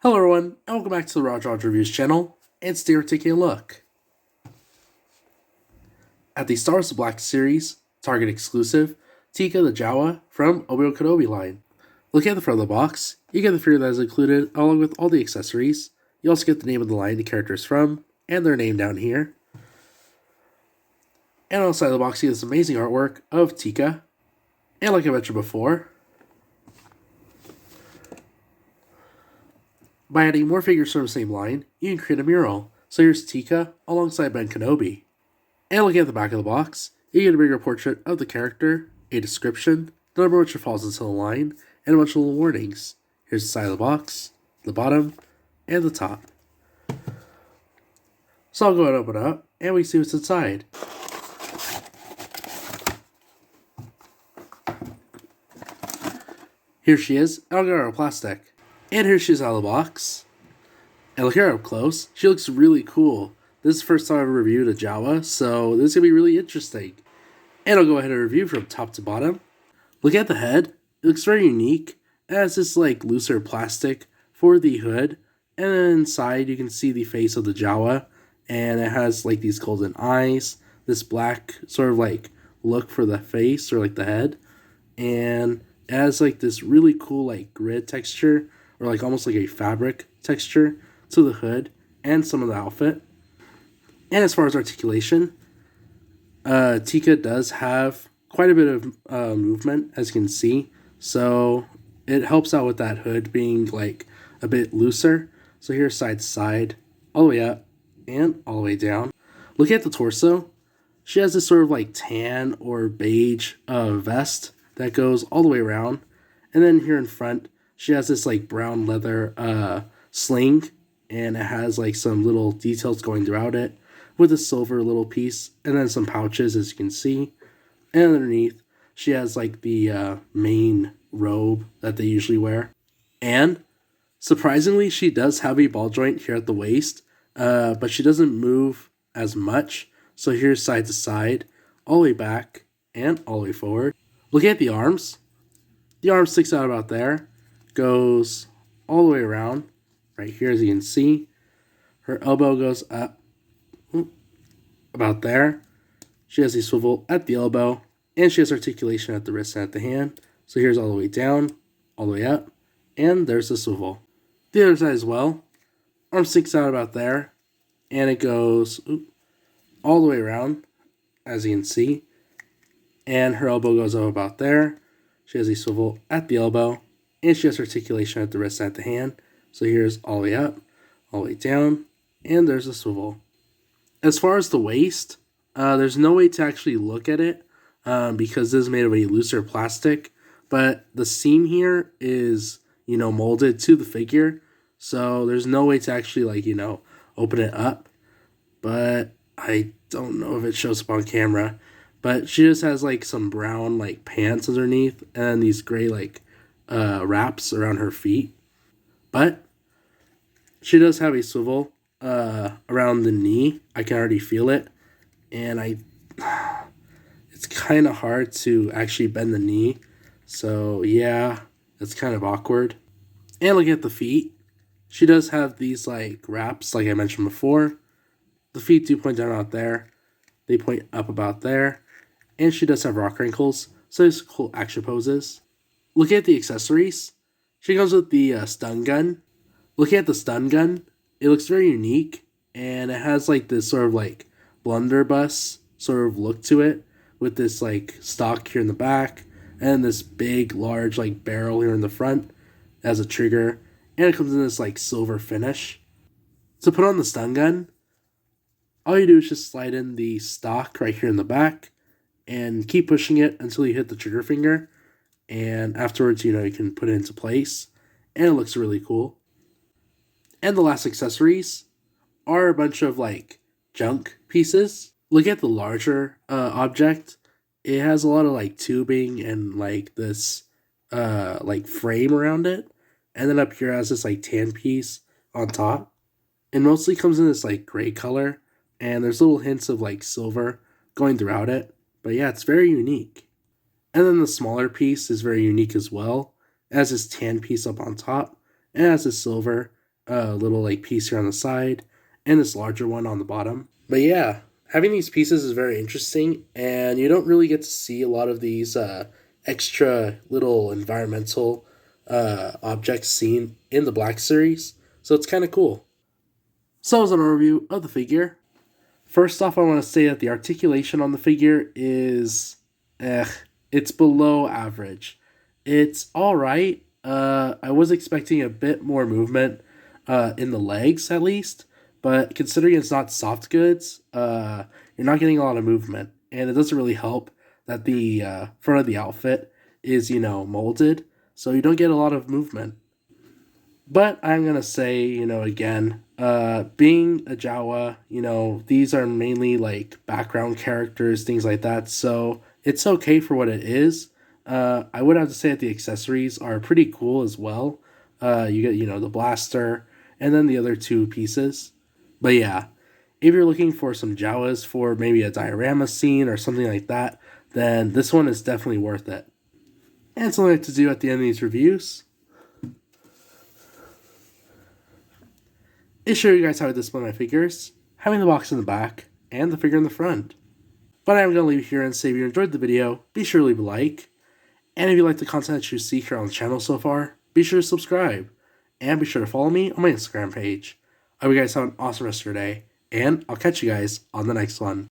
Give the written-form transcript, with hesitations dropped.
Hello everyone, and welcome back to the Roger Reviews channel. It's today we're taking a look at the Star Wars The Black Series Target exclusive Teeka the Jawa from Obi-Wan Kenobi line. Looking at the front of the box, you get the figure that is included along with all the accessories. You also get the name of the line the character is from, and their name down here. And on the side of the box you get this amazing artwork of Teeka. And like I mentioned before, by adding more figures from the same line, you can create a mural. So here's Teeka alongside Ben Kenobi. And looking at the back of the box, you get a bigger portrait of the character, a description, the number which falls into the line, and a bunch of little warnings. Here's the side of the box, the bottom, and the top. So I'll go ahead and open it up, and we see what's inside. Here she is, and I'll get her out of plastic. And here she is out of the box. And look at her up close. She looks really cool. This is the first time I've ever reviewed a Jawa, so this is going to be really interesting. And I'll go ahead and review from top to bottom. Look at the head. It looks very unique. It has this like looser plastic for the hood. And then inside you can see the face of the Jawa. And it has like these golden eyes. This black sort of like look for the face or like the head. And it has like this really cool like grid texture, or like almost like a fabric texture to the hood and some of the outfit. And as far as articulation, Teeka does have quite a bit of movement, as you can see. So it helps out with that hood being like a bit looser. So here's side to side, all the way up and all the way down. Look at the torso. She has this sort of like tan or beige vest that goes all the way around. And then here in front, she has this like brown leather sling, and it has like some little details going throughout it with a silver little piece, and then some pouches, as you can see. And underneath, she has like the main robe that they usually wear. And surprisingly, she does have a ball joint here at the waist, but she doesn't move as much. So here's side to side, all the way back, and all the way forward. Look at the arms. The arm sticks out about there, goes all the way around, right here as you can see. Her elbow goes up about there. She has a swivel at the elbow, and she has articulation at the wrist and at the hand. So here's all the way down, all the way up, and there's the swivel. The other side as well. Arm sticks out about there, and it goes all the way around, as you can see. And her elbow goes up about there. She has a swivel at the elbow, and she has articulation at the wrist and at the hand. So here's all the way up, all the way down, and there's a swivel. As far as the waist, there's no way to actually look at it because this is made of a looser plastic. But the seam here is, molded to the figure. So there's no way to actually, open it up. But I don't know if it shows up on camera. But she just has, some brown, pants underneath. And these gray, wraps around her feet. But she does have a swivel around the knee. I can already feel it. And it's kind of hard to actually bend the knee. So, yeah, it's kind of awkward. And look at the feet. She does have these, wraps, like I mentioned before. The feet do point down out there. They point up about there. And she does have rock wrinkles. So there's cool action poses. Look at the accessories. She comes with the stun gun. Looking at the stun gun, it looks very unique. And it has, this sort of, blunderbuss sort of look to it. With this, stock here in the back. And this big, large, barrel here in the front. As a trigger. And it comes in this, silver finish. To put on the stun gun, all you do is just slide in the stock right here in the back. And keep pushing it until you hit the trigger finger. And afterwards, you can put it into place. And it looks really cool. And the last accessories are a bunch of, junk pieces. Look at the larger object. It has a lot of, tubing and, this, frame around it. And then up here it has this, tan piece on top. It mostly comes in this, gray color. And there's little hints of, silver going throughout it. But yeah, it's very unique. And then the smaller piece is very unique as well. It has this tan piece up on top. And it has this silver little like piece here on the side, and this larger one on the bottom. But yeah, having these pieces is very interesting, and you don't really get to see a lot of these extra little environmental objects seen in the Black Series, so it's kind of cool. So as an overview of the figure, first off, I want to say that the articulation on the figure is, it's below average. It's all right. I was expecting a bit more movement in the legs at least, but considering it's not soft goods, you're not getting a lot of movement, and it doesn't really help that the front of the outfit is, molded, so you don't get a lot of movement. But I'm gonna say, again, being a Jawa, these are mainly like background characters, things like that. So it's okay for what it is. I would have to say that the accessories are pretty cool as well. You get, the blaster and then the other two pieces. But yeah, if you're looking for some Jawas for maybe a diorama scene or something like that, then this one is definitely worth it. And something I like to do at the end of these reviews is show you guys how I display my figures, having the box in the back and the figure in the front. But I'm going to leave it here and say if you enjoyed the video, be sure to leave a like. And if you like the content that you see here on the channel so far, be sure to subscribe. And be sure to follow me on my Instagram page. I hope you guys have an awesome rest of your day, and I'll catch you guys on the next one.